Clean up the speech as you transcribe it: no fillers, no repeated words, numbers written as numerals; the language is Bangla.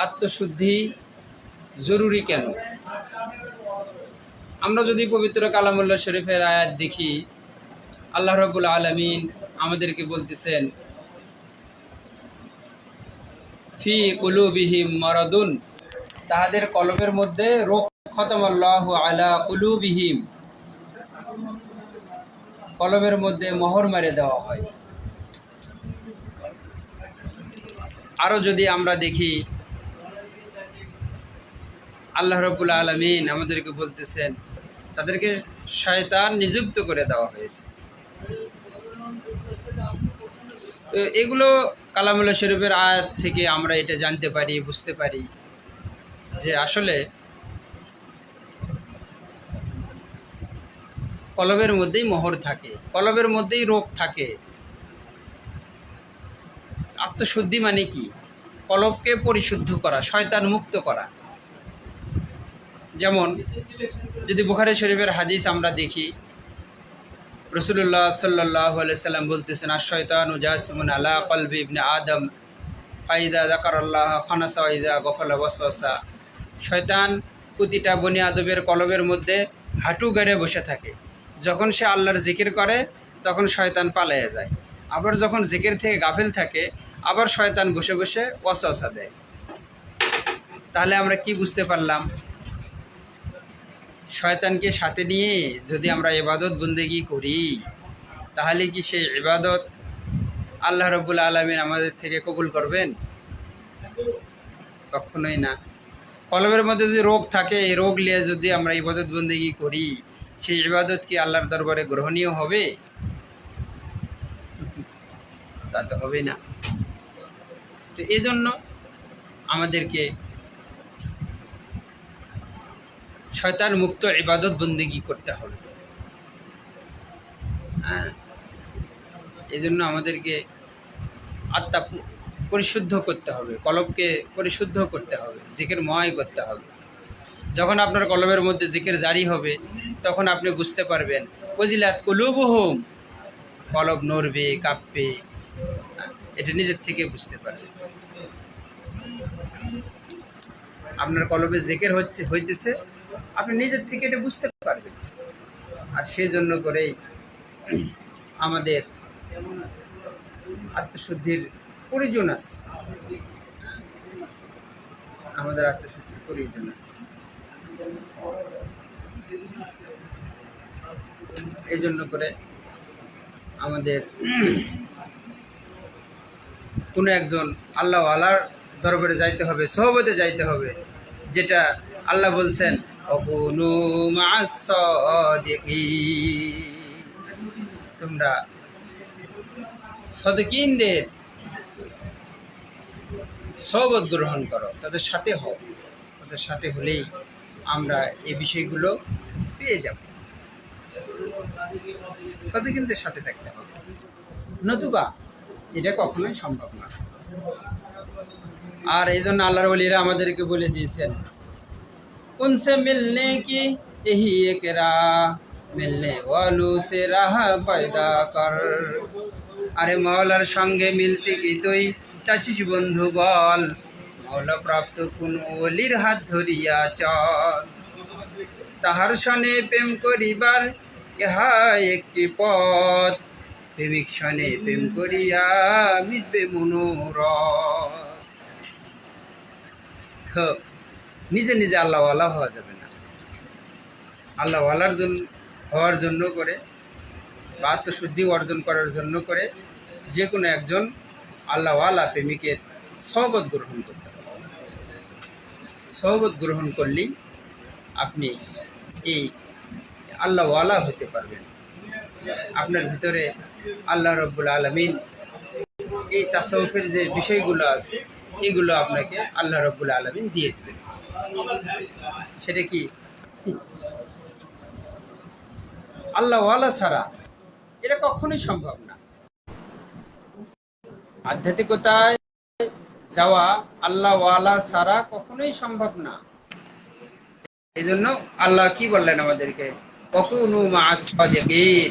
আত্মশুদ্ধি জরুরি কেন? আমরা যদি পবিত্র কালামুল্লাহ শরীফের আয়াত দেখি, আল্লাহ রাব্বুল আলামিন আমাদেরকে বলতেছেন, ফি কুলুবিহিম মারাদুন, তাহাদের কলবের মধ্যে রোগ। খতামাল্লাহু আলা কুলুবিহিম, কলবের মধ্যে মোহর মেরে দেওয়া হয়। আরো যদি আমরা দেখি, আল্লাহ রাব্বুল আলামিন আমাদেরকে বলতেছেন তাদেরকে শয়তান নিযুক্ত করে দেওয়া হয়েছে। তো এগুলো কালামুল্লাহ শরীফের আয়াত থেকে আমরা এটা জানতে পারি, বুঝতে পারি যে আসলে কলবের মধ্যেই মোহর থাকে, কলবের মধ্যেই রোগ থাকে। আত্মশুদ্ধি মানে কি? কলবকে পরিশুদ্ধ করা, শয়তান মুক্ত করা। যেমন যদি বুখারী শরীফের হাদিস আমরা দেখি, রাসূলুল্লাহ সাল্লাল্লাহু আলাইহি সাল্লাম বলতেছেন, আশ-শয়তানু জাসিমুন আলা কলবি ইবনে আদম ফাইদা যাকারাল্লাহ খানাসা ওয়া ইযা গফালা ওয়াসওয়াসা। শয়তান প্রতিটা বনি আদমের কলবের মধ্যে হাঁটু গেড়ে বসে থাকে। যখন সে আল্লাহর জিকির করে তখন শয়তান পালিয়ে যায়, আবার যখন জিকির থেকে গাফিল থাকে আবার শয়তান বসে বসে ওয়াসওয়াসা দেয়। তাহলে আমরা কি বুঝতে পারলাম? শয়তানকে সাথে নিয়ে যদি আমরা ইবাদত বন্দেগী করি, তাহলে কি সেই ইবাদত আল্লাহ রাব্বুল আলামিন আমাদের থেকে কবুল করবেন? কখনোই না। কলবের মধ্যে যে রোগ থাকে, এই রোগ নিয়ে যদি আমরা ইবাদত বন্দেগী করি, সেই ইবাদত কি আল্লাহর দরবারে গ্রহণীয় হবে? তা তো হবে না। তো এই জন্য আমাদেরকে শয়তান মুক্ত ইবাদত বন্দেগী করতে হবে। হ্যাঁ, এই জন্য আমাদেরকে আত্মা পরিশুদ্ধ করতে হবে, কলবকে পরিশুদ্ধ করতে হবে, জিকিরময় করতে হবে। যখন আপনার কলবের মধ্যে জিকির জারি হবে, তখন আপনি বুঝতে পারবেন ওয়াজিলাত কুলুবুহুম, কলব নড়বে, কাঁপবে, এটা নিজের থেকে বুঝতে পারবেন। আপনার কলবে জিকির হইতেছে, আপনি নিজের থেকে এটা বুঝতে পারবেন। আর সেই জন্য করেই আমাদের আত্মশুদ্ধির প্রয়োজন আছে, আমাদের আত্মশুদ্ধির প্রয়োজন আছে। এই জন্য করে আমাদের কোনো একজন আল্লাহ আল্লাহর দরবারে যাইতে হবে, সোহবতে যাইতে হবে, যেটা আল্লাহ বলছেন, অকুনু মা'আস সাদিকিন, তোমরা সাদিকিনদের সোহবত গ্রহণ করো, তাদের সাথে হও। তাদের সাথে হলেই আমরা এই বিষয়গুলো পেয়ে যাব। সাদিকিনদের সাথে থাকতে হবে, নতুবা এটা কখনোই সম্ভব না। আর এই জন্য আল্লাহর ওলিরা আমাদেরকে বলে দিয়েছেন, উনসে মিলনে কি यही एक राह, मिलने वालों से राह पैदा कर। আরে মাওলার সঙ্গে মিলতে কি তুই চাচ্ছিস বন্ধু বল, মাওলা প্রাপ্ত কোন ওলির হাত ধরিয়া চল। তাহার সনে প্রেম করিবার ইহা একটি পথ, প্রেমিক সনে প্রেম করিয়া মিটবে মনোরথ। তো নিজে নিজে আল্লাহওয়ালা হওয়া যাবে না। আল্লাহওয়ালার জন্য হওয়ার জন্য করে বা আত্মশুদ্ধি অর্জন করার জন্য করে যে কোনো একজন আল্লাহওয়ালা প্রেমিকের সোহবত গ্রহণ করতে হবে। সোহবত গ্রহণ করলেই আপনি এই আল্লাহওয়ালা হতে পারবেন। আপনার ভিতরে আল্লাহ রাব্বুল আলামিন এই তাসাউফের যে বিষয়গুলো আছে, এগুলো আপনাকে আল্লাহ রাব্বুল আলামিন দিয়ে দেবেন। সেটা কি? আল্লাহওয়ালা ছাড়া এটা কখনোই সম্ভব না। আধ্যাত্মিকতায় যাওয়া আল্লাহওয়ালা ছাড়া কখনোই সম্ভব না। এই জন্য আল্লাহ কি বললেন আমাদেরকে, ওয়াকুনু মা'আস সাদিকিন,